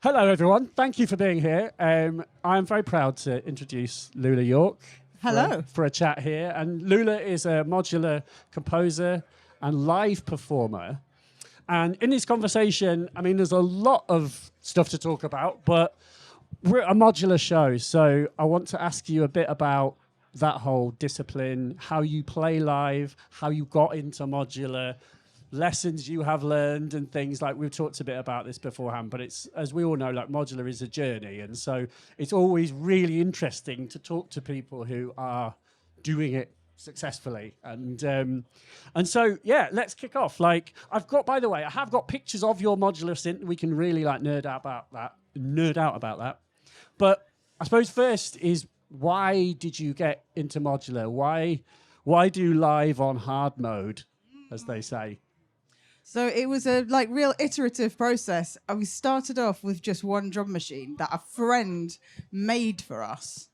Hello, everyone. Thank you for being here. I'm very proud to introduce Loula Yorke. Hello. For a chat here. And Loula is a modular composer and live performer. And in this conversation, I mean, there's a lot of stuff to talk about, but we're a modular show. So I want to ask you a bit about that whole discipline, how you play live, how you got into modular, lessons you have learned and things. Like we've talked a bit about this beforehand, but it's, as we all know, like modular is a journey. And so it's always really interesting to talk to people who are doing it successfully. And so, yeah, let's kick off. Like I've got, by the way, I have got pictures of your modular synth. We can really like nerd out about that. But I suppose first is, why did you get into modular? Why do live on hard mode, as they say? So it was a real iterative process. We started off with just one drum machine that a friend made for us.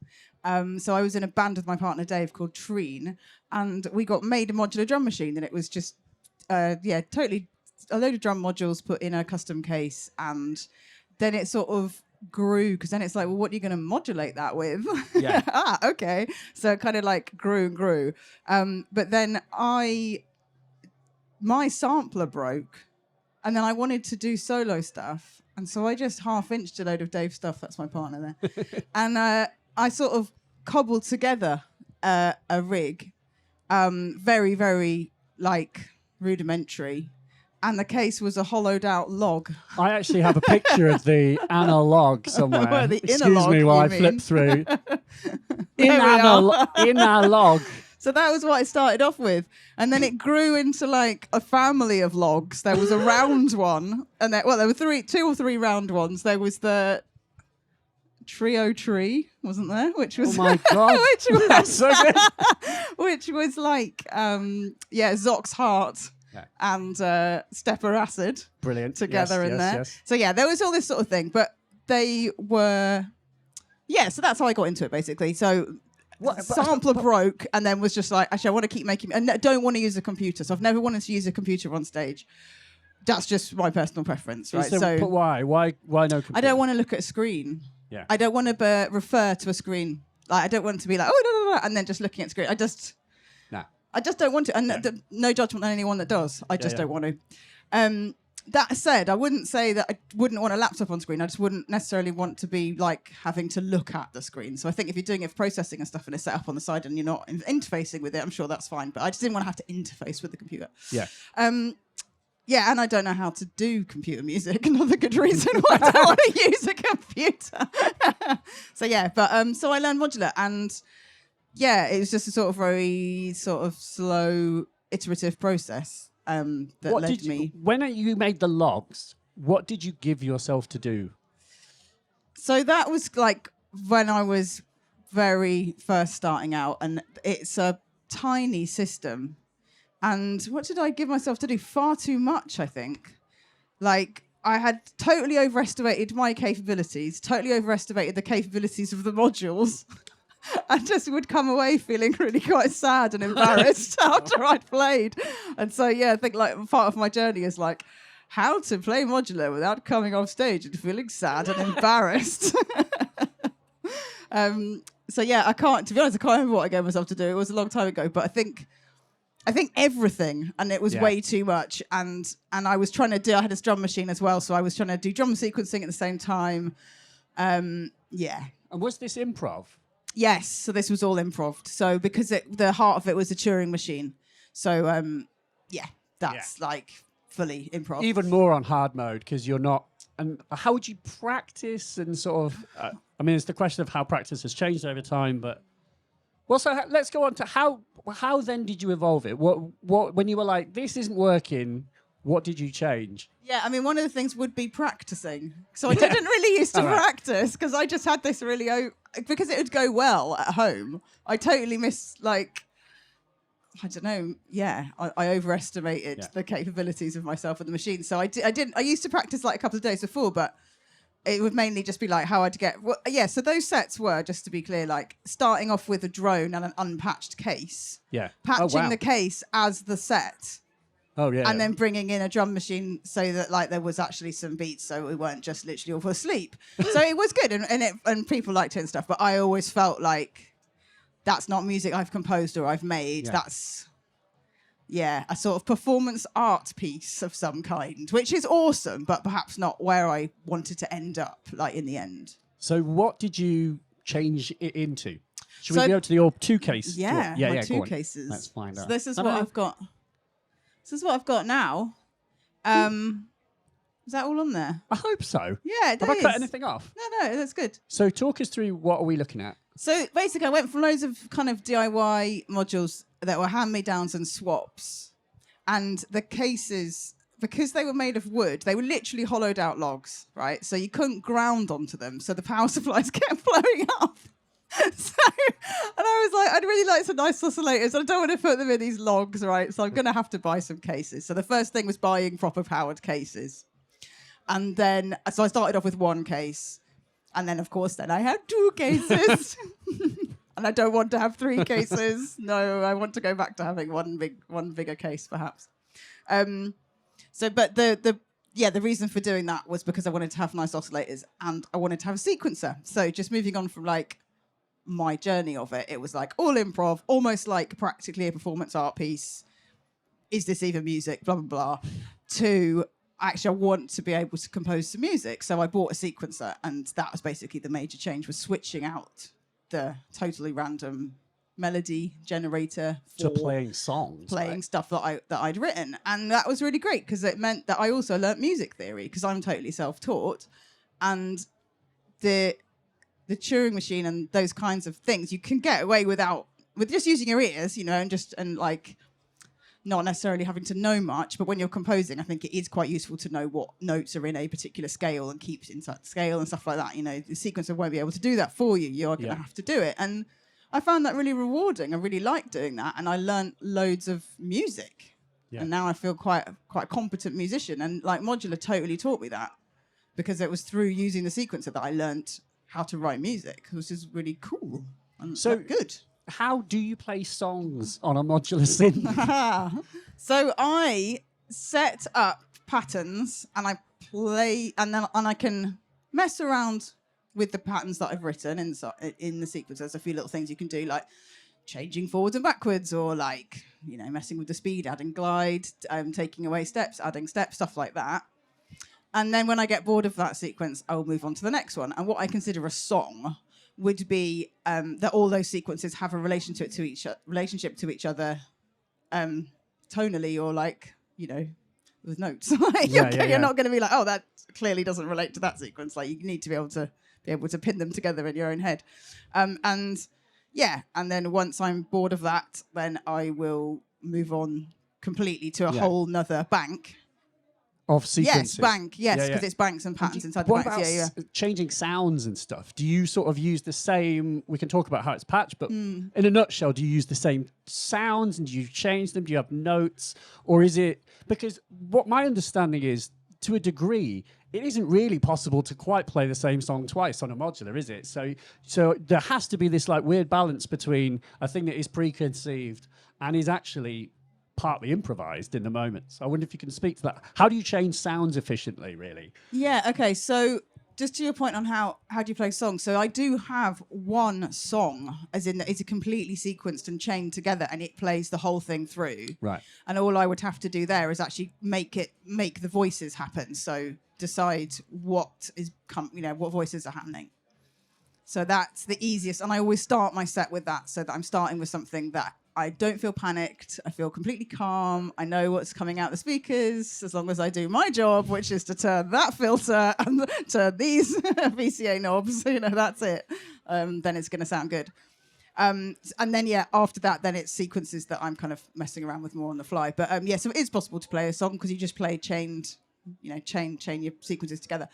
So I was in a band with my partner Dave called Treen, and we got made a modular drum machine, and it was just totally a load of drum modules put in a custom case, and then it sort of grew, because then it's like, well, what are you going to modulate that with? Yeah. Okay. So it kind of like grew and grew. But then my sampler broke, and then I wanted to do solo stuff, and so I just half-inched a load of Dave stuff. That's my partner there. And I sort of cobbled together a rig, very, very like rudimentary, and the case was a hollowed out log. I actually have a picture of the analog somewhere. Well, the Excuse inalog, me while I you flip mean. through. There we Inalog. So that was what I started off with. And then it grew into like a family of logs. There was a round one. And there were two or three round ones. There was the trio tree, wasn't there? Which was, oh my God. which was, That's so good. which was like, Zox Heart and Stepper Acid Brilliant. together in there. Yes. So yeah, there was all this sort of thing. But they were, so that's how I got into it basically. So sampler broke, and then was just like, actually, I want to keep making, and don't want to use a computer. So I've never wanted to use a computer on stage. That's just my personal preference, right? But why? Why no computer? I don't want to look at a screen. Yeah. I don't want to refer to a screen. Like I don't want to be like, oh, no, and then just looking at screen. I just don't want to. And no judgment on anyone that does. I just don't want to. That said, I wouldn't say that I wouldn't want a laptop on screen. I just wouldn't necessarily want to be like having to look at the screen. So I think if you're doing it for processing and stuff and it's set up on the side and you're not interfacing with it, I'm sure that's fine. But I just didn't want to have to interface with the computer. Yeah. And I don't know how to do computer music. Another good reason why I don't want to use a computer. So I learned modular, and it was just a sort of very sort of slow, iterative process. That led me. When you made the logs, what did you give yourself to do? So that was like when I was very first starting out, and it's a tiny system. And what did I give myself to do? Far too much, I think. Like I had totally overestimated my capabilities, totally overestimated the capabilities of the modules. I just would come away feeling really quite sad and embarrassed after I'd played. And so, I think like part of my journey is like how to play modular without coming off stage and feeling sad and embarrassed. I can't, to be honest, I can't remember what I gave myself to do. It was a long time ago, but I think everything, and it was way too much. And I was trying to I had this drum machine as well, so I was trying to do drum sequencing at the same time. And was this improv? Yes, so this was all improv. So because the heart of it was a Turing machine. So that's like fully improv. Even more on hard mode, because you're not. And how would you practice and sort of? It's the question of how practice has changed over time. But let's go on to how then did you evolve it? What when you were like, this isn't working? What did you change? Yeah, one of the things would be practicing. So I didn't really used to practice, because I just had this really, because it would go well at home. I totally miss, like, I don't know. Yeah, I overestimated the capabilities of myself and the machine. So I used to practice like a couple of days before, but it would mainly just be like how I'd get. So those sets were, just to be clear, like starting off with a drone and an unpatched case. Yeah. Patching the case as the set. Oh yeah. And then bringing in a drum machine so that like there was actually some beats, so we weren't just literally all asleep. So it was good, and people liked it and stuff. But I always felt like that's not music I've composed or I've made. Yeah. That's a sort of performance art piece of some kind, which is awesome, but perhaps not where I wanted to end up, like in the end. So what did you change it into? Should So- we go to your 2 case? Yeah, yeah, my go 2 on. cases. Let's find So out. this is Ta-da. what I've got. This is what I've got now. Is that all on there? I hope so. Yeah, it Have I is. cut anything off? No, that's good. So talk us through what are we looking at? So basically, I went from loads of kind of DIY modules that were hand-me-downs and swaps, and the cases, because they were made of wood, they were literally hollowed out logs, right? So you couldn't ground onto them, so the power supplies kept blowing up. And I was like, I'd really like some nice oscillators. I don't want to put them in these logs, right? So I'm going to have to buy some cases. So the first thing was buying proper powered cases. And then, so I started off with 1 case. And then, of course, then I had 2 cases. And I don't want to have 3 cases. No, I want to go back to having one bigger case, perhaps. But the reason for doing that was because I wanted to have nice oscillators and I wanted to have a sequencer. So just moving on from like my journey of it, it was like all improv, almost like practically a performance art piece. Is this even music? Blah, blah, blah. To actually, I want to be able to compose some music. So I bought a sequencer, and that was basically the major change, was switching out the totally random melody generator for To playing songs. right? stuff that I'd written. And that was really great because it meant that I also learnt music theory because I'm totally self-taught. And the Turing machine and those kinds of things, you can get away with just using your ears, you know, and like not necessarily having to know much. But when you're composing, I think it is quite useful to know what notes are in a particular scale and keeps in that scale and stuff like that. You know, the sequencer won't be able to do that for you. You're going to have to do it. And I found that really rewarding. I really liked doing that. And I learnt loads of music. Yeah. And now I feel quite a competent musician. And like Modular totally taught me that because it was through using the sequencer that I learnt how to write music, which is really cool. And So- good. How do you play songs on a modular synth? So I set up patterns and I play, and I can mess around with the patterns that I've written in the sequence. There's a few little things you can do, like changing forwards and backwards, or like, you know, messing with the speed, adding glide, taking away steps, adding steps, stuff like that. And then when I get bored of that sequence, I'll move on to the next one. And what I consider a song would be that all those sequences have a relationship to each other, tonally, or like, you know, with notes. You're not going to be like, oh, that clearly doesn't relate to that sequence. Like, you need to be able to pin them together in your own head. And then once I'm bored of that, then I will move on completely to a whole nother bank. Of sequences? Yes, because it's banks and patterns inside the What banks. about changing sounds and stuff? Do you sort of use the same? We can talk about how it's patched, but in a nutshell, do you use the same sounds and do you change them? Do you have notes, or is it because what my understanding is, to a degree, it isn't really possible to quite play the same song twice on a modular, is it? So there has to be this like weird balance between a thing that is preconceived and is actually partly improvised in the moment. So I wonder if you can speak to that. How do you change sounds efficiently, really? Yeah, okay. So just to your point on how do you play songs? So I do have one song, as in it's completely sequenced and chained together, and it plays the whole thing through. Right. And all I would have to do there is actually make the voices happen. So decide what voices are happening. So that's the easiest. And I always start my set with that, so that I'm starting with something that I don't feel panicked. I feel completely calm. I know what's coming out the speakers as long as I do my job, which is to turn that filter and turn these VCA knobs. You know, that's it. Then it's going to sound good. And then, after that, then it's sequences that I'm kind of messing around with more on the fly. But so it is possible to play a song because you just play chain your sequences together.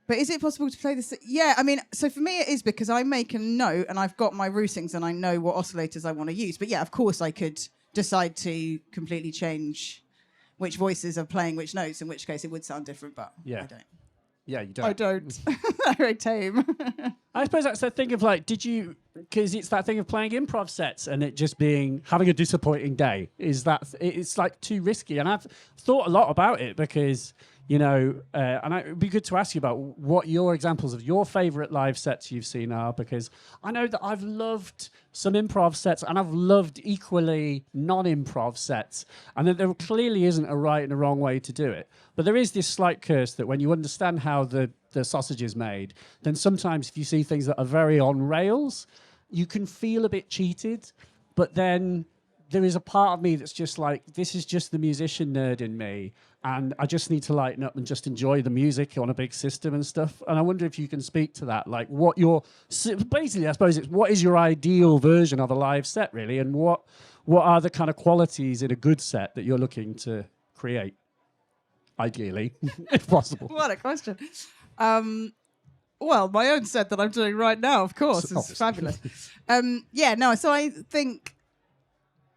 But is it possible to play this? Yeah, I mean, so for me it is, because I make a note and I've got my routings and I know what oscillators I want to use. But yeah, of course I could decide to completely change which voices are playing which notes, in which case it would sound different, but I don't. Yeah, you don't. I don't. They're very tame. I suppose that's the thing of like, because it's that thing of playing improv sets and it just having a disappointing day. It's like too risky. And I've thought a lot about it because, and it would be good to ask you about what your examples of your favorite live sets you've seen are, because I know that I've loved some improv sets and I've loved equally non-improv sets, and that there clearly isn't a right and a wrong way to do it. But there is this slight curse that when you understand how the sausage is made, then sometimes if you see things that are very on rails, you can feel a bit cheated, but then there is a part of me that's just like, this is just the musician nerd in me, and I just need to lighten up and just enjoy the music on a big system and stuff. And I wonder if you can speak to that, like basically, I suppose what is your ideal version of a live set, really, and what are the kind of qualities in a good set that you're looking to create, ideally, if possible? What a question. Well, my own set that I'm doing right now, of course, is fabulous. So I think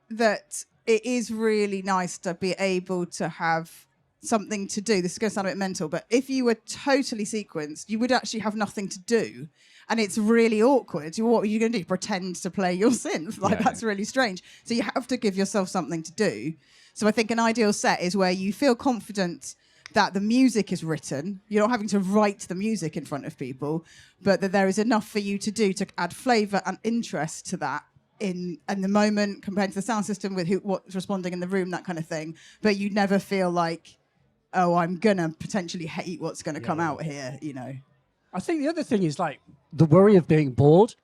that it is really nice to be able to have something to do. This is going to sound a bit mental, but if you were totally sequenced, you would actually have nothing to do. And it's really awkward. What are you going to do? Pretend to play your synth? That's really strange. So you have to give yourself something to do. So I think an ideal set is where you feel confident that the music is written. You're not having to write the music in front of people, but that there is enough for you to do to add flavour and interest to that in the moment compared to the sound system with what's responding in the room, that kind of thing. But you never feel like, oh, I'm going to potentially hate what's going to come out here, I think the other thing is like the worry of being bored.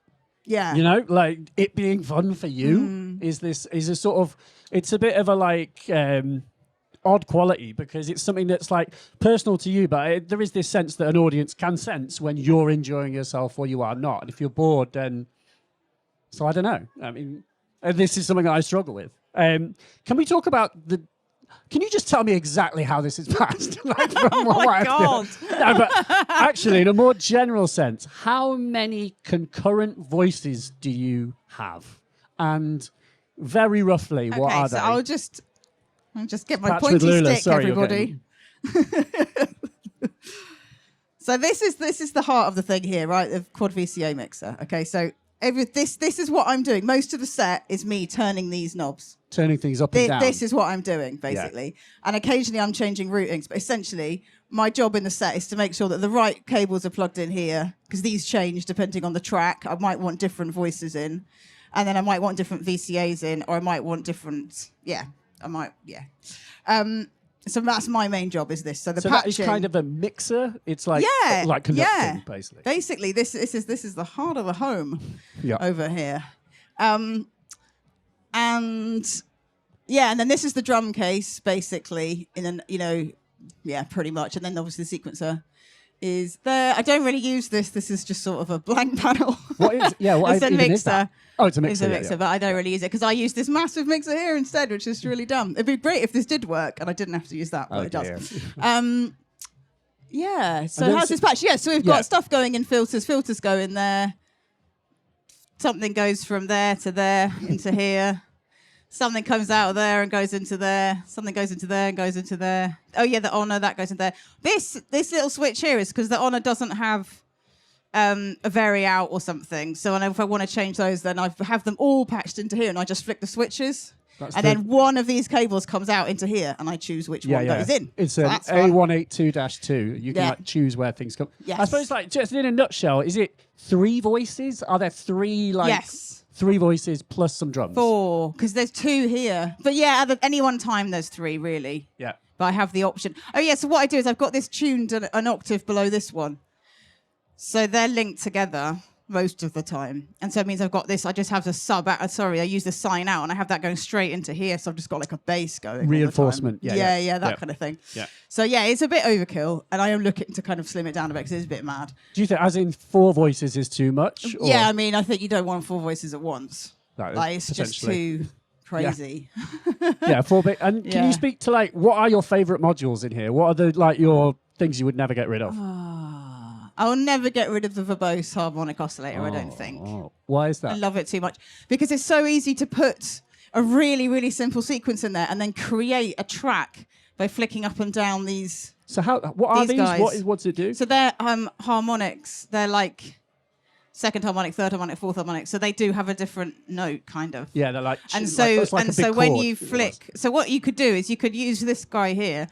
Yeah. Like it being fun for you is a sort of, it's a bit of a like odd quality because it's something that's like personal to you, but there is this sense that an audience can sense when you're enjoying yourself or you are not. And if you're bored, then, so I don't know. I mean, this is something that I struggle with. Can we talk about can you just tell me exactly how this is passed? Like from oh my God. No, but actually, in a more general sense, how many concurrent voices do you have? And very roughly, what are they? I'll just get my Patch pointy with Loula. stick, Sorry, everybody. So this is the heart of the thing here, right? The quad VCA mixer. Okay, so this is what I'm doing. Most of the set is me turning these knobs. Turning things up and down. This is what I'm doing, basically. Yeah. And occasionally I'm changing routings, but essentially my job in the set is to make sure that the right cables are plugged in here, because these change depending on the track. I might want different voices in, and then I might want different VCAs in, or I might want different, so that's my main job, is this. So the patching, that is kind of a mixer. It's like conducting, basically. Basically, this is the heart of the home over here. And then this is the drum case, basically, pretty much. And then obviously the sequencer is there. I don't really use this. This is just sort of a blank panel. What is? Yeah, what it's a mixer. Is that? Oh, it's a mixer. It's a mixer, but I don't really use it because I use this massive mixer here instead, which is really dumb. It'd be great if this did work and I didn't have to use that, but it does. So how's this patch? So we've got stuff going in filters. Filters go in there. Something goes from there to there into here. Something comes out of there and goes into there. Something goes into there and goes into there. Oh yeah, the Honor, that goes in there. This little switch here is because the Honor doesn't have a vary out or something. So if I want to change those, then I have them all patched into here, and I just flick the switches. Then one of these cables comes out into here, and I choose which one goes in. It's an A182-2. You can choose where things come. Yes. I suppose, just in a nutshell, is it 3 voices? Are there 3 Yes. 3 voices plus some drums? 4, because there's 2 here. But at any one time, there's 3, really. Yeah. But I have the option. Oh, yeah, so what I do is I've got this tuned an octave below this one. So they're linked together most of the time. And so it means I've got this, I just have the I use the sign out, and I have that going straight into here. So I've just got like a bass going. Reinforcement. That kind of thing. Yeah. So it's a bit overkill, and I am looking to kind of slim it down a bit because it's a bit mad. Do you think, as in 4 voices is too much? Or? Yeah, I mean, I think you don't want 4 voices at once. It's just too crazy. Yeah, 4-bit. And can you speak to what are your favourite modules in here? What are the your things you would never get rid of? I'll never get rid of the verbose harmonic oscillator, I don't think. Why is that? I love it too much. Because it's so easy to put a really, really simple sequence in there and then create a track by flicking up and down these. So what are these? Guys. What does it do? So they're harmonics. They're like second harmonic, third harmonic, fourth harmonic. So they do have a different note, kind of. Yeah, they're like. And it's so like a big when chord, you flick, so what you could do is you could use this guy here,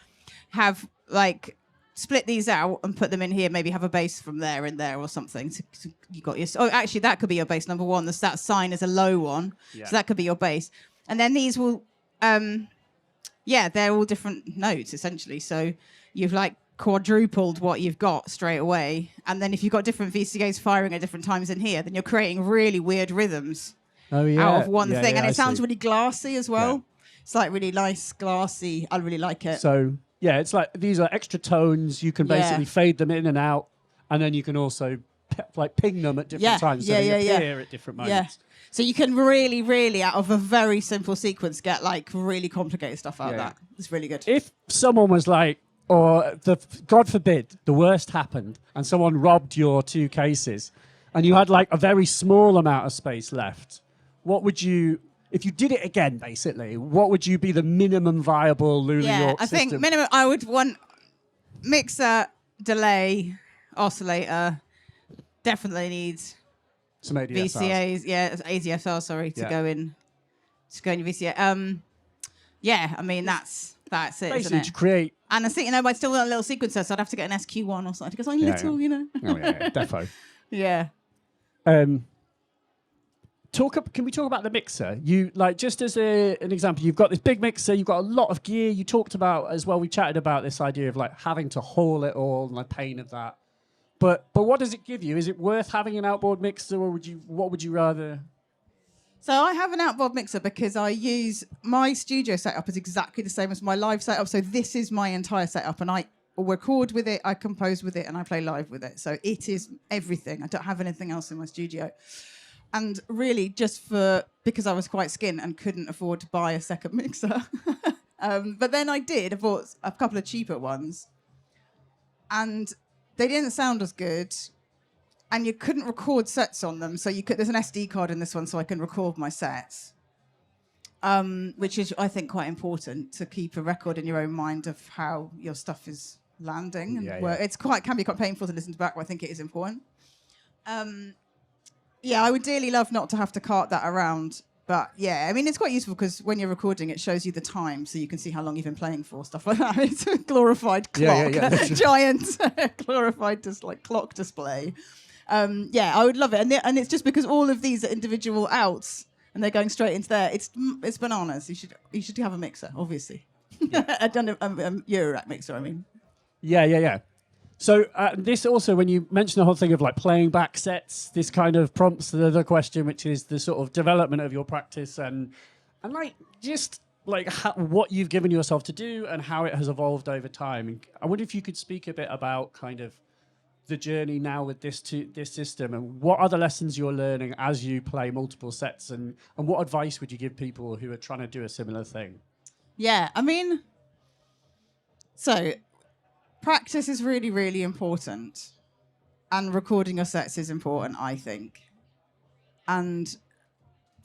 have like split these out and put them in here. Maybe have a bass from there and there or something. So you got your. Oh, actually, that could be your bass number one. That sign is a low one, so that could be your bass. And then these will, they're all different notes essentially. So you've like quadrupled what you've got straight away. And then if you've got different VCAs firing at different times in here, then you're creating really weird rhythms out of one thing. And it sounds really glassy as well. Yeah. It's like really nice, glassy. I really like it. So, yeah, it's like these are extra tones. You can basically fade them in and out. And then you can also ping them at different times. So they appear at different moments. Yeah. So you can really, really, out of a very simple sequence, get like really complicated stuff out of that. It's really good. If someone was like, or God forbid, the worst happened and someone robbed your 2 cases and you had like a very small amount of space left, what would you, if you did it again, basically, what would you be the minimum viable Loula Yorke system? I think minimum, I would want mixer, delay, oscillator, definitely needs some ADSRs. VCAs, ADSR, sorry, to go in your VCA. I mean, that's it, basically, isn't it? To create. And I think, I still want a little sequencer, so I'd have to get an SQ1 or something, because I'm little, you know. Oh, yeah, defo. Yeah. Can we talk about the mixer? You just as an example, you've got this big mixer, you've got a lot of gear. You talked about as well. We chatted about this idea of having to haul it all and the pain of that. But what does it give you? Is it worth having an outboard mixer, or what would you rather? So I have an outboard mixer because I use my studio setup is exactly the same as my live setup. So this is my entire setup, and I record with it, I compose with it, and I play live with it. So it is everything. I don't have anything else in my studio. And really, because I was quite skint and couldn't afford to buy a second mixer. But then I bought a couple of cheaper ones, and they didn't sound as good. And you couldn't record sets on them. So there's an SD card in this one, so I can record my sets. Which is, I think, quite important to keep a record in your own mind of how your stuff is landing. And it can be quite painful to listen to back, but I think it is important. I would dearly love not to have to cart that around. But I mean, it's quite useful because when you're recording, it shows you the time, so you can see how long you've been playing for, stuff like that. It's a glorified clock, giant glorified clock display. I would love it, and it's just because all of these are individual outs, and they're going straight into there. It's bananas. You should have a mixer, obviously. I've done a Eurorack mixer. I mean. Yeah. So this also, when you mention the whole thing of playing back sets, this kind of prompts the other question, which is the sort of development of your practice and what you've given yourself to do and how it has evolved over time. And I wonder if you could speak a bit about kind of the journey now with this system, and what other lessons you're learning as you play multiple sets, and what advice would you give people who are trying to do a similar thing? Yeah, I mean, so practice is really, really important, and recording your sets is important, I think. And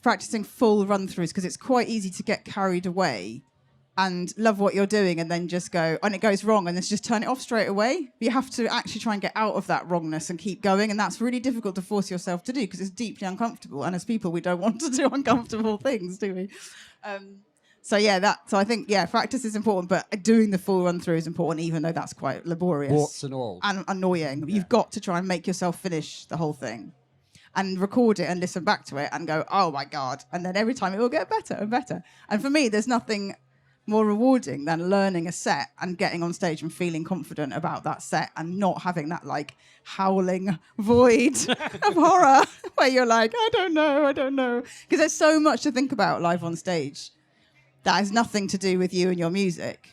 practicing full run-throughs, because it's quite easy to get carried away and love what you're doing and then just go, and it goes wrong, and then just turn it off straight away. You have to actually try and get out of that wrongness and keep going, and that's really difficult to force yourself to do because it's deeply uncomfortable. And as people, we don't want to do uncomfortable things, do we? So I think practice is important, but doing the full run through is important, even though that's quite laborious, warts and all, and annoying. Yeah. You've got to try and make yourself finish the whole thing, and record it and listen back to it and go, oh my god! And then every time it will get better and better. And for me, there's nothing more rewarding than learning a set and getting on stage and feeling confident about that set and not having that howling void of horror where you're like, I don't know, because there's so much to think about live on stage. That has nothing to do with you and your music.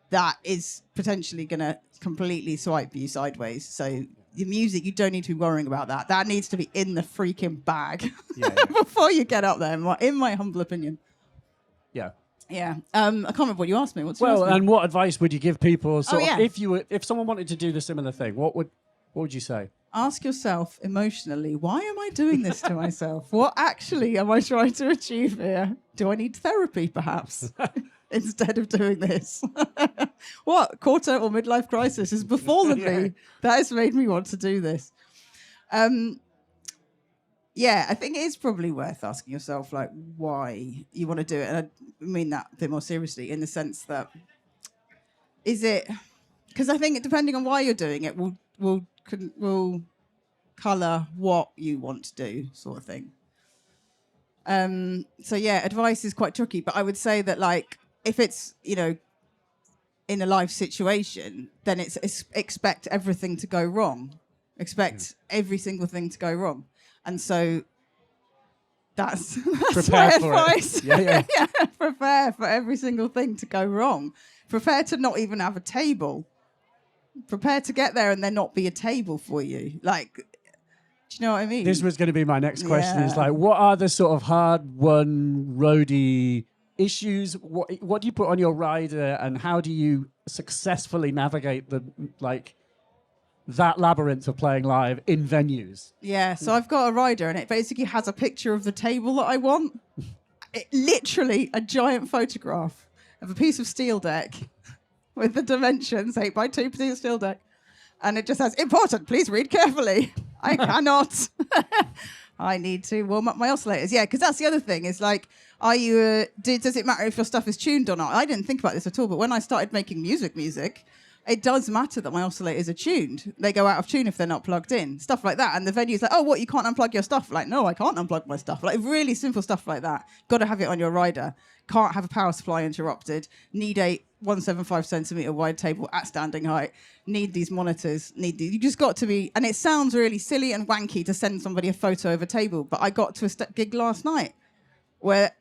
That is potentially going to completely swipe you sideways. So the music, you don't need to be worrying about that. That needs to be in the freaking bag before you get up there, in my humble opinion. Yeah. Yeah. I can't remember what you asked me. And what advice would you give people? If someone wanted to do the similar thing, what would you say? Ask yourself emotionally, why am I doing this to myself? What actually am I trying to achieve here? Do I need therapy, perhaps? instead of doing this. What quarter or midlife crisis has befallen me that has made me want to do this? Yeah, I think it is probably worth asking yourself, like, why you want to do it. And I mean that a bit more seriously, in the sense that, is it... Because I think depending on why you're doing it will colour what you want to do, sort of thing. So yeah, advice is quite tricky, but I would say that, like, if it's, you know, in a life situation, then it's expect everything to go wrong. Expect every single thing to go wrong. And so that's my advice. Yeah. Prepare for every single thing to go wrong. Prepare to not even have a table. Prepare to get there and there not be a table for you. Like, do you know what I mean? This was going to be my next question. Yeah. Is like, what are the sort of hard-won roadie issues? What do you put on your rider, and how do you successfully navigate that labyrinth of playing live in venues? Yeah, so I've got a rider, and it basically has a picture of the table that I want. Literally a giant photograph of a piece of steel deck with the dimensions, 8x2 piece of steel deck. And it just says, important, please read carefully. I cannot. I need to warm up my oscillators. Yeah, because that's the other thing, is like, does it matter if your stuff is tuned or not? I didn't think about this at all, but when I started making music, it does matter that my oscillators are tuned. They go out of tune if they're not plugged in. Stuff like that. And the venue's like, oh, what, you can't unplug your stuff? Like, no, I can't unplug my stuff. Like, really simple stuff like that. Got to have it on your rider. Can't have a power supply interrupted. Need a 175 centimetre wide table at standing height. Need these monitors. You just got to be... And it sounds really silly and wanky to send somebody a photo of a table, but I got to a gig last night where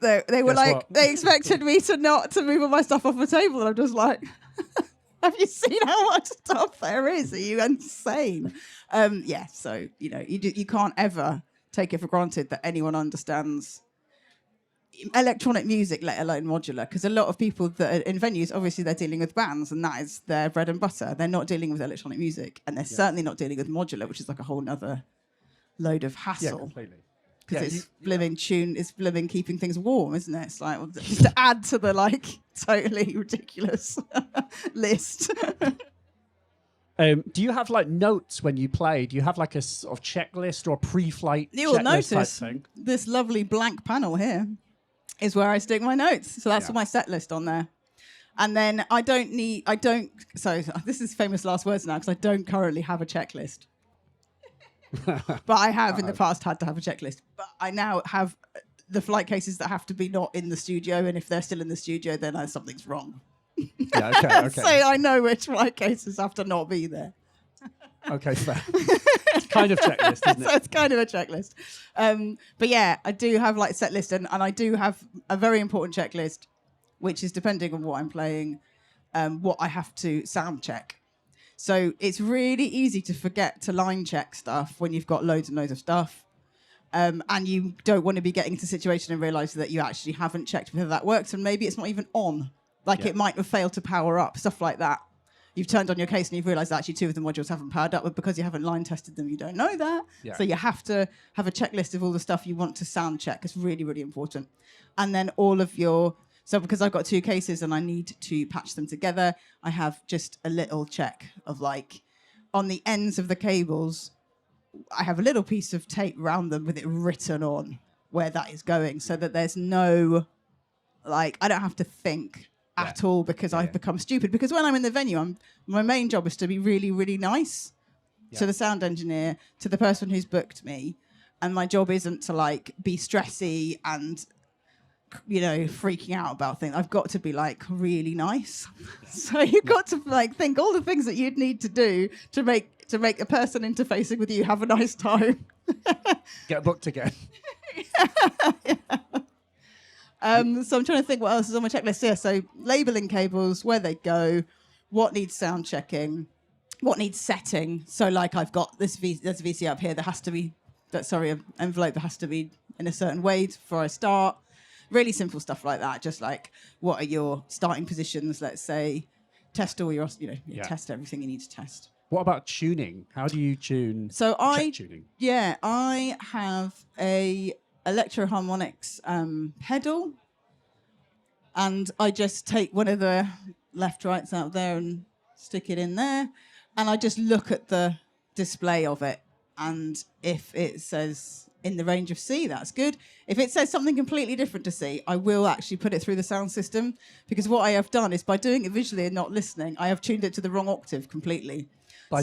they were they expected me to move all my stuff off the table, and I'm just like... Have you seen how much stuff there is? Are you insane? Yeah, so, you know, you can't ever take it for granted that anyone understands electronic music, let alone modular, because a lot of people that are in venues, obviously they're dealing with bands, and that is their bread and butter. They're not dealing with electronic music, and they're certainly not dealing with modular, which is like a whole nother load of hassle. Yeah, completely. Because it's blimming tune, it's blimming keeping things warm, isn't it? It's like, well, just to add to the, like, totally ridiculous list. Do you have, like, notes when you play? Do you have, like, a sort of checklist or pre-flight You will checklist notice type thing? this lovely blank panel here is where I stick my notes. So that's my set list on there. And then so this is famous last words now, because I don't currently have a checklist. But I have in the past had to have a checklist. But I now have the flight cases that have to be not in the studio, and if they're still in the studio, then something's wrong. Yeah, okay. So I know which flight cases have to not be there. Okay, fair. It's kind of checklist, isn't it? So it's kind of a checklist. But yeah, I do have like set list, and I do have a very important checklist, which is depending on what I'm playing, what I have to sound check. So it's really easy to forget to line check stuff when you've got loads and loads of stuff. And you don't want to be getting into a situation and realise that you actually haven't checked whether that works, and maybe it's not even on. Like it might have failed to power up, stuff like that. You've turned on your case and you've realised that actually 2 of the modules haven't powered up, but because you haven't line tested them, you don't know that. Yeah. So you have to have a checklist of all the stuff you want to sound check. It's really, really important. And then all of your... So because I've got 2 cases and I need to patch them together, I have just a little check of, like, on the ends of the cables, I have a little piece of tape around them with it written on where that is going, so that there's no, like, I don't have to think at all, because I've become stupid. Because when I'm in the venue, my main job is to be really, really nice to the sound engineer, to the person who's booked me. And my job isn't to, like, be stressy and, you know, freaking out about things. I've got to be, like, really nice. So you've got to, like, think all the things that you'd need to do to make a person interfacing with you have a nice time. Get booked again. So I'm trying to think what else is on my checklist here. So labeling cables, where they go, what needs sound checking, what needs setting. So, like, I've got there's a VC up here that has to be, an envelope that has to be in a certain way before I start. Really simple stuff like that. Just like, what are your starting positions? Let's say, test all your, test everything you need to test. What about tuning? How do you tune? So tuning? Yeah, I have a Electro Harmonics pedal, and I just take one of the left rights out there and stick it in there, and I just look at the display of it, and if it says in the range of C, that's good. If it says something completely different to C, I will actually put it through the sound system, because what I have done is, by doing it visually and not listening, I have tuned it to the wrong octave completely.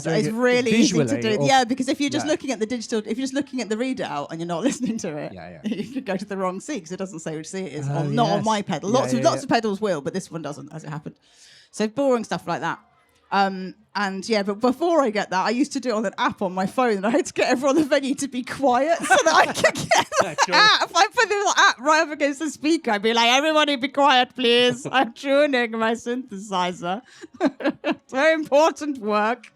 So it's really easy to do. Yeah, because if you're just looking at the digital, if you're just looking at the readout and you're not listening to it, you could go to the wrong C, because it doesn't say which C it is. Not on my pedal. Lots of pedals will, but this one doesn't, as it happened. So boring stuff like that. But before I get that, I used to do it on an app on my phone, and I had to get everyone in the venue to be quiet so that I could get the app. If I put the little app right up against the speaker, I'd be like, everybody be quiet, please. I'm tuning my synthesizer. It's very important work.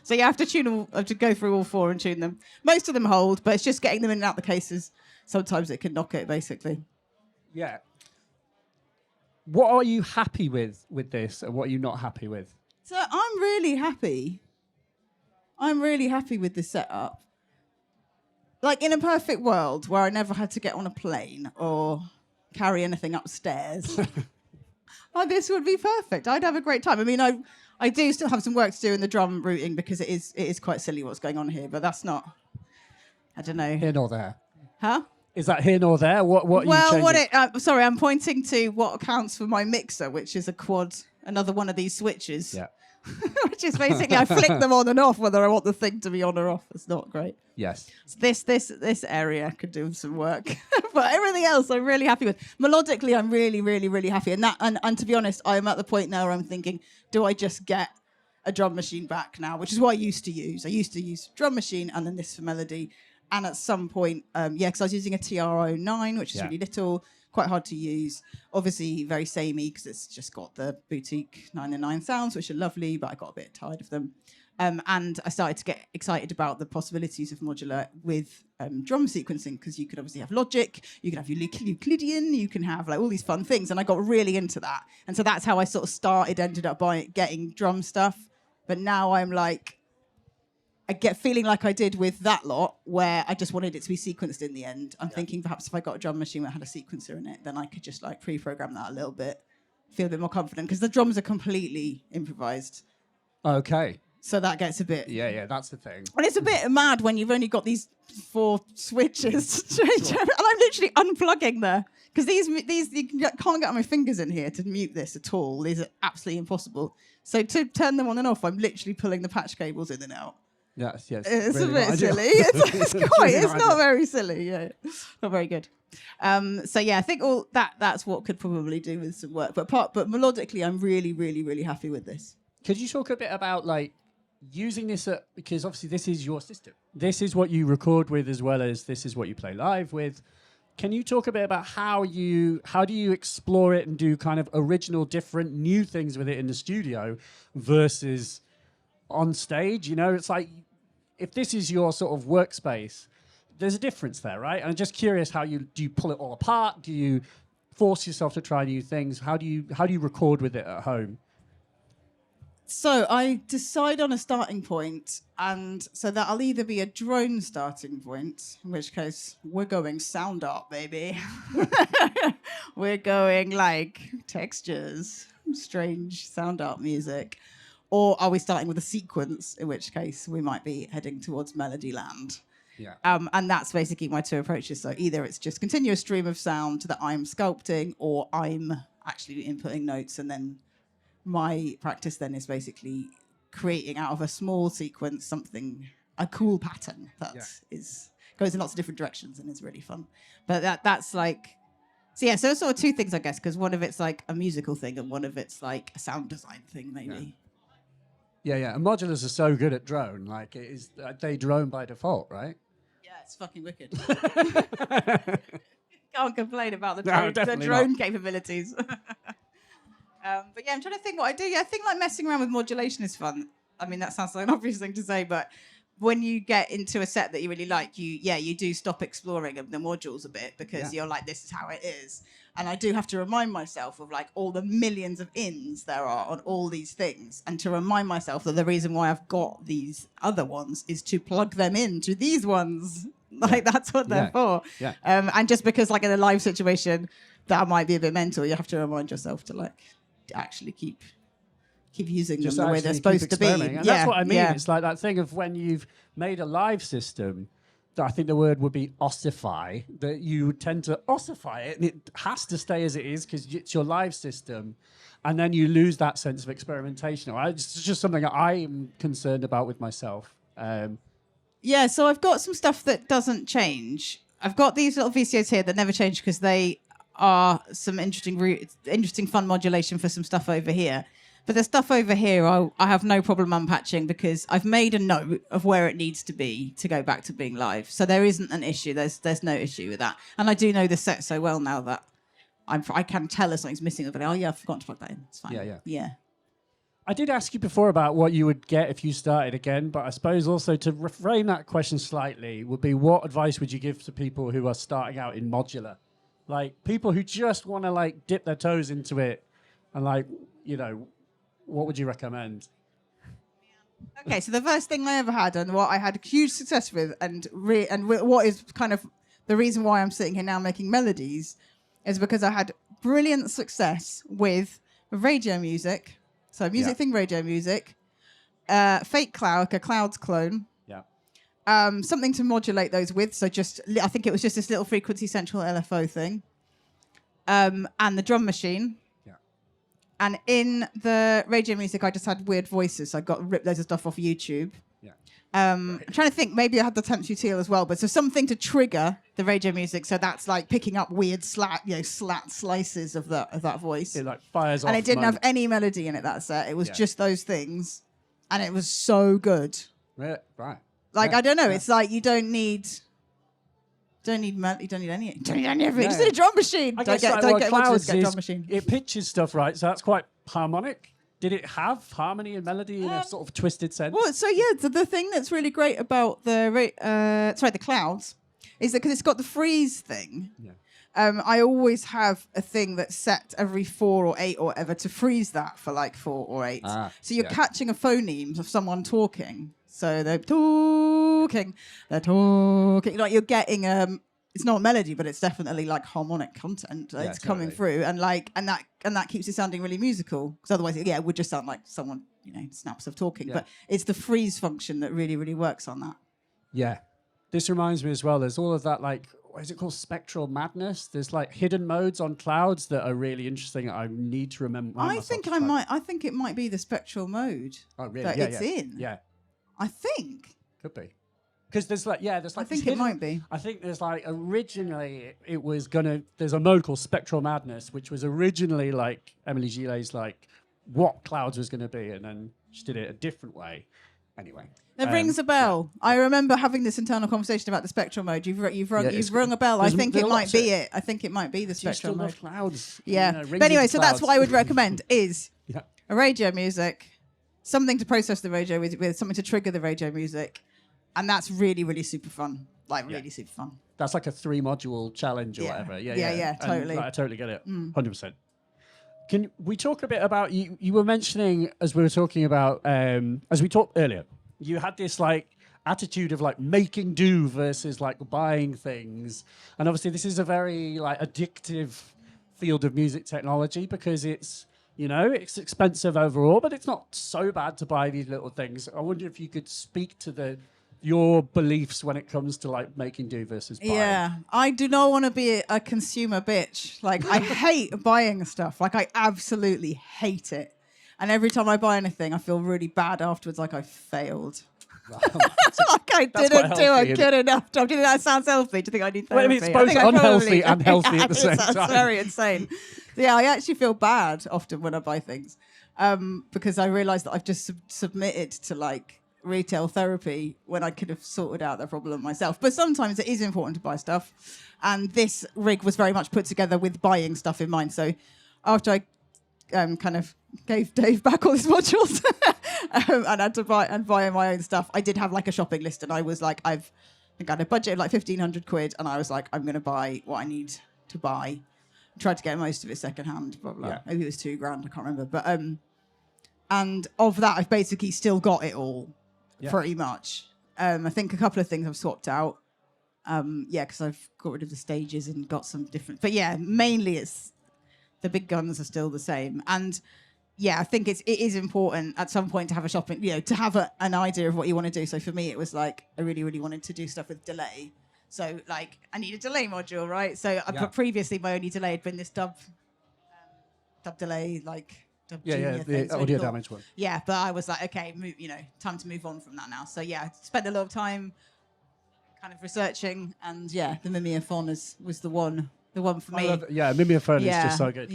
So you have to go through all 4 and tune them. Most of them hold, but it's just getting them in and out the cases. Sometimes it can knock it, basically. Yeah. What are you happy with this, and what are you not happy with? So I'm really happy. I'm really happy with this setup. Like, in a perfect world where I never had to get on a plane or carry anything upstairs, this would be perfect. I'd have a great time. I mean, I do still have some work to do in the drum routing, because it is quite silly what's going on here, but that's not, I don't know. Here nor there. Huh? Is that here nor there? What are you changing? Sorry, I'm pointing to what accounts for my mixer, which is a quad, another one of these switches. Yeah. Which is basically, I flick them on and off whether I want the thing to be on or off. It's not great. Yes. So this area could do some work. But everything else I'm really happy with. Melodically, I'm really, really, really happy. And to be honest, I'm at the point now where I'm thinking, do I just get a drum machine back now? Which is what I used to use. I used to use drum machine and then this for melody. And at some point, because I was using a TR09, which is really little, quite hard to use. Obviously, very samey, because it's just got the boutique 909 sounds, which are lovely, but I got a bit tired of them. And I started to get excited about the possibilities of modular with drum sequencing, because you could obviously have Logic, you can have Euclidean, you can have like all these fun things, and I got really into that. And so that's how I sort of ended up getting drum stuff. But now I'm like, I get feeling like I did with that lot, where I just wanted it to be sequenced in the end. I'm thinking perhaps if I got a drum machine that had a sequencer in it, then I could just like pre-program that a little bit, feel a bit more confident, because the drums are completely improvised. Okay. So that gets a bit... Yeah, that's the thing. And it's a bit mad when you've only got these 4 switches to change. And I'm literally unplugging there, because these can't get my fingers in here to mute this at all. These are absolutely impossible. So to turn them on and off, I'm literally pulling the patch cables in and out. Yes. It's really a bit silly. It's not very silly. Yeah, not very good. I think all that's what could probably do with some work. But melodically, I'm really, really, really happy with this. Could you talk a bit about like using this because obviously this is your system. This is what you record with, as well as this is what you play live with. Can you talk a bit about how do you explore it and do kind of original, different, new things with it in the studio versus on stage? You know, it's like, if this is your sort of workspace, there's a difference there, right? And I'm just curious, do you pull it all apart? Do you force yourself to try new things? How do you record with it at home? So I decide on a starting point, and so that'll either be a drone starting point, in which case we're going sound art, baby. We're going like textures, strange sound art music. Or are we starting with a sequence, in which case we might be heading towards melody land. Yeah. And that's basically my 2 approaches. So either it's just continuous stream of sound that I'm sculpting, or I'm actually inputting notes, and then my practice then is basically creating out of a small sequence a cool pattern that goes in lots of different directions and is really fun. But that's like... So it's sort of 2 things, I guess, because one of it's like a musical thing and one of it's like a sound design thing, maybe. Yeah. And modulars are so good at drone. Like, it is, they drone by default, right? Yeah, it's fucking wicked. Can't complain about the drone capabilities. But yeah, I'm trying to think what I do. Yeah, I think like messing around with modulation is fun. I mean, that sounds like an obvious thing to say, but when you get into a set that you really like, you do stop exploring the modules a bit, because you're like, this is how it is. And I do have to remind myself of like all the millions of ins there are on all these things, and to remind myself that the reason why I've got these other ones is to plug them into these ones. Like, that's what they're for. Yeah. And just because like in a live situation, that might be a bit mental. You have to remind yourself to like actually keep using Just them the way they're actually keep supposed to be. experimenting. And that's what I mean. It's like that thing of when you've made a live system, that I think the word would be ossify, that you tend to ossify it, and it has to stay as it is because it's your live system, and then you lose that sense of experimentation. It's just something that I'm concerned about with myself. Yeah, so I've got some stuff that doesn't change. I've got these little VCOs here that never change because they are some interesting fun modulation for some stuff over here. But the stuff over here, I have no problem unpatching because I've made a note of where it needs to be to go back to being live. So there isn't an issue. There's no issue with that. And I do know the set so well now that I can tell if something's missing. But I've forgotten to plug that in. It's fine. Yeah. I did ask you before about what you would get if you started again, but I suppose also to reframe that question slightly would be, what advice would you give to people who are starting out in modular? Like people who just want to like dip their toes into it and like, what would you recommend? Okay, so the first thing I ever had and what I had huge success with and what is kind of the reason why I'm sitting here now making melodies is because I had brilliant success with radio music. So music thing, radio music, fake cloud, like a clouds clone. Yeah. Something to modulate those with. So I think it was just this little frequency central LFO thing. And the drum machine. And in the radio music, I just had weird voices. So I ripped loads of stuff off YouTube. Yeah. I'm trying to think, maybe I had the temp util as well. But so something to trigger the radio music. So that's like picking up weird slat slices of that voice. It like fires off. And it didn't have any melody in it, that set. It was just those things. And it was so good. Yeah, right. Like, I don't know. It's like you don't need melody. You don't need any of it. You just need a drum machine. I Don't guess get Clouds get a drum machine. It pitches stuff, right? So that's quite harmonic. Did it have harmony and melody in a sort of twisted sense? Well, so the thing that's really great about the Clouds is that because it's got the freeze thing. Yeah. I always have a thing that's set every 4 or 8 or whatever to freeze that for like 4 or 8. So you're catching a phoneme of someone talking. So they're talking. Like you're getting it's not a melody, but it's definitely like harmonic content. It's coming through, and that keeps it sounding really musical. Because otherwise, it would just sound like someone snaps of talking. Yeah. But it's the freeze function that really, really works on that. Yeah, this reminds me as well. There's all of that like, what is it called? Spectral madness. There's like hidden modes on Clouds that are really interesting. I need to remember. I think it might be the spectral mode. Oh, really? That it's in. Yeah. I think. Could be. Because there's like, I think it might be. I think there's like, originally it was there's a mode called Spectral Madness, which was originally like Emily Gillet's like what Clouds was going to be, and then she did it a different way. Anyway. It rings a bell. Yeah. I remember having this internal conversation about the spectral mode. You've rung a bell. I think it might be it. I think it might be the spectral mode. Clouds. Yeah. But anyway, so that's what I would recommend is a radio music, something to process the radio with something to trigger the radio music. And that's really, really super fun. Like, really super fun. That's like a 3-module challenge or whatever. Yeah, totally. I totally get it. 100%. Can we talk a bit about, you were mentioning, as we were talking about, as we talked earlier, you had this like attitude of like making do versus like buying things. And obviously this is a very like addictive field of music technology because it's, it's expensive overall, but it's not so bad to buy these little things. I wonder if you could speak to your beliefs when it comes to like making do versus buying. Yeah, I do not want to be a consumer bitch. Like I hate buying stuff. Like I absolutely hate it. And every time I buy anything, I feel really bad afterwards, like I failed. Like I didn't do a good enough job. Do you think that sounds healthy? Do you think I need therapy? Well, I mean, it's both unhealthy and healthy at the same time. That's very insane. Yeah, I actually feel bad often when I buy things because I realise that I've just submitted to like retail therapy when I could have sorted out the problem myself. But sometimes it is important to buy stuff. And this rig was very much put together with buying stuff in mind. So after I kind of gave Dave back all his modules and had to buy my own stuff, I did have like a shopping list, and I was like, I think I had a budget of like 1,500 quid, and I was like, I'm going to buy what I need to buy. I tried to get most of it secondhand, blah, blah. Yeah. Maybe it was $2,000, I can't remember. But and of that, I've basically still got it all pretty much. I think a couple of things I've swapped out. Yeah, because I've got rid of the stages and got some different. But yeah, mainly it's the big guns are still the same. And yeah, I think it is important at some point to have a shopping, to have an idea of what you want to do. So for me, it was like I really, really wanted to do stuff with delay. So like I need a delay module, right? So previously my only delay had been this dub delay, like dub junior thing. The audio damage one. Yeah, but I was like, okay, time to move on from that now. So yeah, I spent a lot of time kind of researching, and yeah, the Mimeophone was the one for me. Mimeophone is just so good.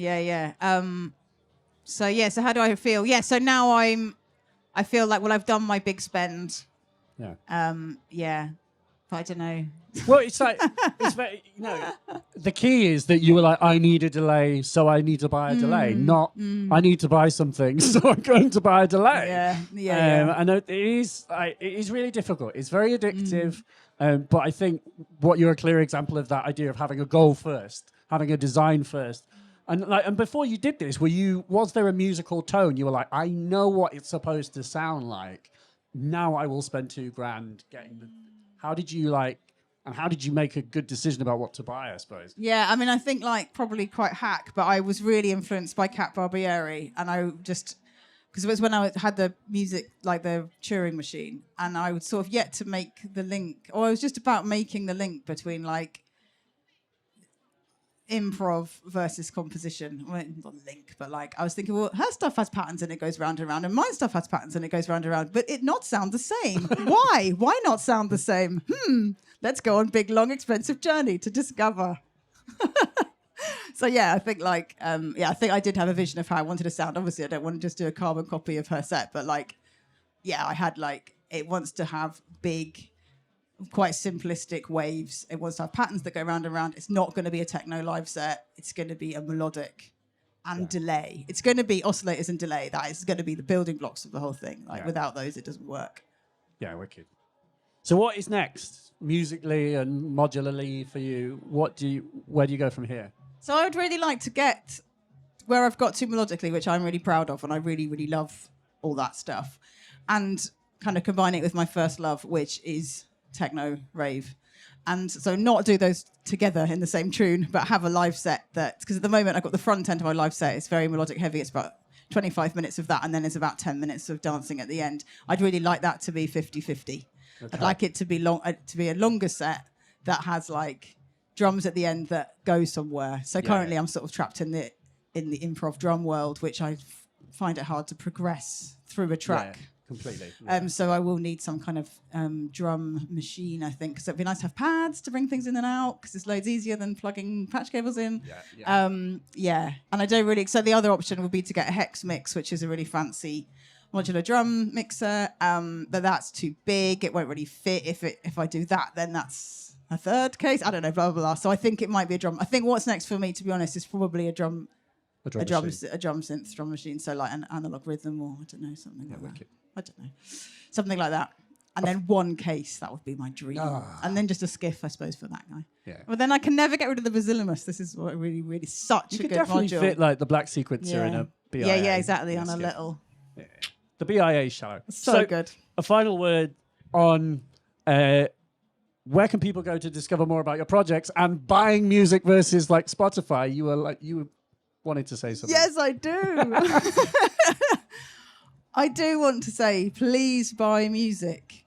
So how do I feel? Yeah, so now I feel like, well, I've done my big spend. Yeah. But I don't know. Well, it's like, it's very, the key is that you were like, I need a delay, so I need to buy a delay, not I need to buy something, so I'm going to buy a delay. Yeah. I know it is really difficult. It's very addictive, but I think what you're a clear example of that idea of having a goal first, having a design first. And before you did this, was there a musical tone? You were like, I know what it's supposed to sound like. Now I will spend $2,000 getting the. How did you make a good decision about what to buy, I suppose? Yeah, I mean, I think like probably quite hack, but I was really influenced by Cat Barbieri, and I just, because it was when I had the music, like the Turing machine, and I would sort of yet to make the link, or I was just about making the link between like improv versus composition. Well, not link, but like I was thinking, well, her stuff has patterns and it goes round and round, and my stuff has patterns and it goes round and round, but it not sound the same. Why? Why not sound the same? Let's go on big, long, expensive journey to discover. So yeah, I think like I think I did have a vision of how I wanted to sound. Obviously, I don't want to just do a carbon copy of her set, but like, yeah, I had like it wants to have big, quite simplistic waves. It wants to have patterns that go round and round. It's not going to be a techno live set. It's going to be a melodic and delay. It's going to be oscillators and delay. That is going to be the building blocks of the whole thing. Like without those, it doesn't work. Yeah, wicked. So what is next musically and modularly for you? Where do you go from here? So I would really like to get where I've got to melodically, which I'm really proud of, and I really, really love all that stuff, and kind of combine it with my first love, which is techno rave. And so not do those together in the same tune, but have a live set that, because at the moment I've got the front end of my live set, it's very melodic heavy, it's about 25 minutes of that, and then it's about 10 minutes of dancing at the end. I'd really like that to be 50-50. Okay. I'd like it to be a longer set that has like drums at the end that go somewhere. So currently I'm sort of trapped in the improv drum world, which I find it hard to progress through a track. Yeah. Completely. So I will need some kind of drum machine, I think, because it'd be nice to have pads to bring things in and out, because it's loads easier than plugging patch cables in. And I don't really. So the other option would be to get a Hex Mix, which is a really fancy modular drum mixer, but that's too big. It won't really fit. If I do that, then that's a third case. I don't know, blah, blah, blah. So I think it might be a drum. I think what's next for me, to be honest, is probably a drum synth drum machine. So like an analog rhythm, or I don't know, something like that. I don't know. Something like that. And then one case, that would be my dream. And then just a skiff, I suppose, for that guy. Yeah. But then I can never get rid of the Basilimus. This is what really, really such a good module. You could definitely fit like the black sequencer in a BIA. Yeah, exactly, on a little. Yeah. The BIA is shallow. So good. A final word on where can people go to discover more about your projects and buying music versus like Spotify? You wanted to say something. Yes, I do. I do want to say, please buy music.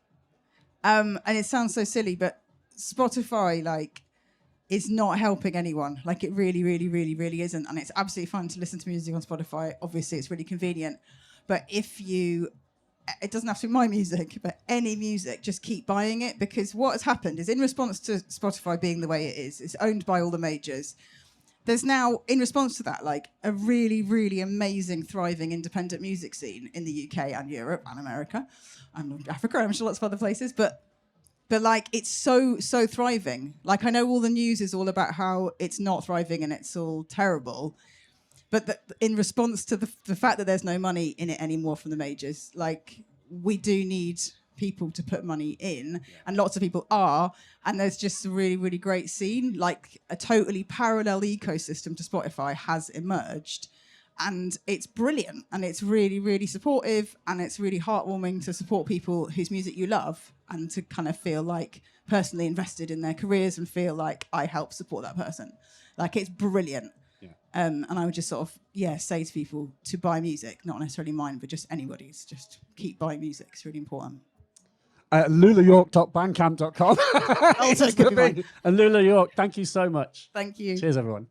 And it sounds so silly, but Spotify, like, is not helping anyone. Like, it really, really, really, really isn't. And it's absolutely fun to listen to music on Spotify. Obviously, it's really convenient. But it doesn't have to be my music, but any music, just keep buying it. Because what has happened is, in response to Spotify being the way it is, it's owned by all the majors. There's now, in response to that, like a really, really amazing, thriving independent music scene in the UK and Europe and America and Africa. I'm sure lots of other places, but like it's so thriving. Like I know all the news is all about how it's not thriving and it's all terrible, but in response to the fact that there's no money in it anymore from the majors, like we do need people to put money in, and lots of people are, and there's just a really, really great scene. Like a totally parallel ecosystem to Spotify has emerged, And it's brilliant, and it's really, really supportive, and it's really heartwarming to support people whose music you love, and to kind of feel like personally invested in their careers and feel like I help support that person. Like, it's brilliant. Yeah. And I would just sort of, say to people to buy music, not necessarily mine, but just anybody's. Just keep buying music. It's really important. LoulaYorke.bandcamp.com. Also could be mine. And Loula Yorke, thank you so much. Thank you. Cheers, everyone.